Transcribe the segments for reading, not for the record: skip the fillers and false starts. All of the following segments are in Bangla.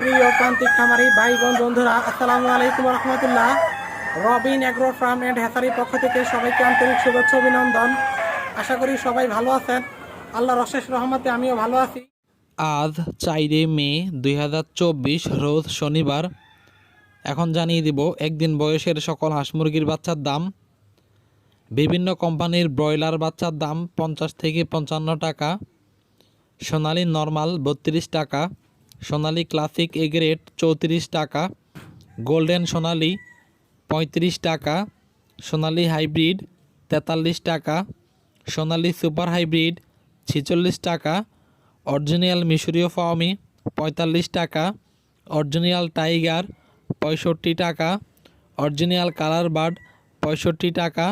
প্রিয় প্রান্তিক খামারি ভাই বোন বন্ধুরা, আসসালামু আলাইকুম রহমতুল্লাহ। রবিন এগ্রো ফার্ম অ্যান্ড হ্যাচারির পক্ষ থেকে সবাইকে আন্তরিক শুভেচ্ছা অভিনন্দন। আশা করি সবাই ভালো আছেন। আল্লাহর অশেষ রহমতে আমিও ভালো আছি। আজ 4 মে 2024 রোজ শনিবার। এখন জানিয়ে দিব একদিন বয়সের সকল হাঁস মুরগির বাচ্চার দাম। বিভিন্ন কোম্পানির ব্রয়লার বাচ্চার দাম 50 থেকে 55 টাকা, সোনালী নর্মাল 32 টাকা, সোনালী ক্লাসিক এ গ্রেড 34 টাকা, গোল্ডেন সোনালী 35 টাকা, সোনালী হাইব্রিড 43 টাকা, সোনালী সুপার হাইব্রিড 46 টাকা, অরিজিনাল মিশরীয় ফাওমি 45 টাকা, অরিজিনাল টাইগার 65 টাকা, অরিজিনাল কালার বার্ড 65 টাকা,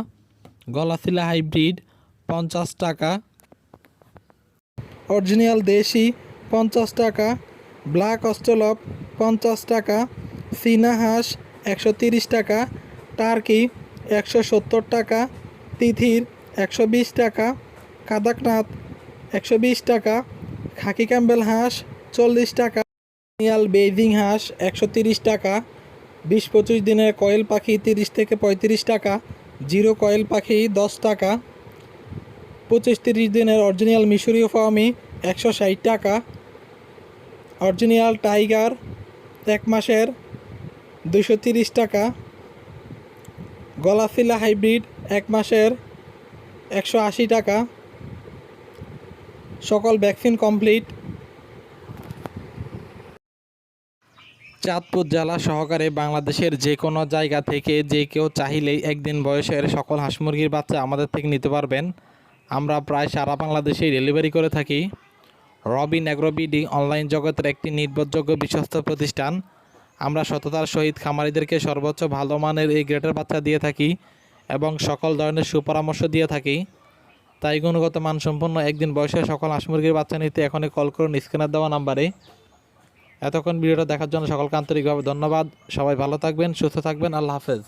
গলাশিলা হাইব্রিড 50 টাকা, অরিজিনাল দেশি 50 টাকা, ব্ল্যাক অস্ট্রেলপ 50 টাকা, চীনা হাঁস 130 টাকা, টার্কি 170 টাকা, তিথির 120 টাকা, কাদাকনাথ 120 টাকা, খাকি ক্যাম্বেল হাঁস 40 টাকা, অরিজিনাল বেইজিং হাঁস 130 টাকা, 20-25 দিনের কয়েল পাখি 30 থেকে 35 টাকা, জিরো কয়েল পাখি 10 টাকা, 25-30 দিনের অরিজিনাল মিশরীয় ফাওমি 160 টাকা, অরিজিনাল টাইগার 1 মাসের 230 টাকা, গলাশিলা হাইব্রিড 1 মাসের 180 টাকা। সকল ভ্যাকসিন কমপ্লিট। চাঁদপুর জেলা সহকারে বাংলাদেশের যে কোনো জায়গা থেকে যে কেউ চাইলেই একদিন বয়সের সকল হাঁস মুরগির বাচ্চা আমাদের থেকে নিতে পারবেন। আমরা প্রায় সারা বাংলাদেশেই ডেলিভারি করে থাকি। রবিন এগ্রো বিডি অনলাইন জগতের একটি নির্ভরযোগ্য বিশ্বস্ত প্রতিষ্ঠান। আমরা সততার সহিত খামারিদেরকে সর্বোচ্চ ভালো মানের এই গ্রেডের বাচ্চা দিয়ে থাকি এবং সকল ধরনের সুপরামর্শ দিয়ে থাকি। তাই গুণগত মানসম্পন্ন একদিন বয়সের সকল হাঁস মুরগির বাচ্চা নিতে এখনই কল করুন স্ক্রিনে দেওয়া নাম্বারে। এতক্ষণ ভিডিওটা দেখার জন্য সকলকে আন্তরিকভাবে ধন্যবাদ। সবাই ভালো থাকবেন, সুস্থ থাকবেন। আল্লাহ হাফেজ।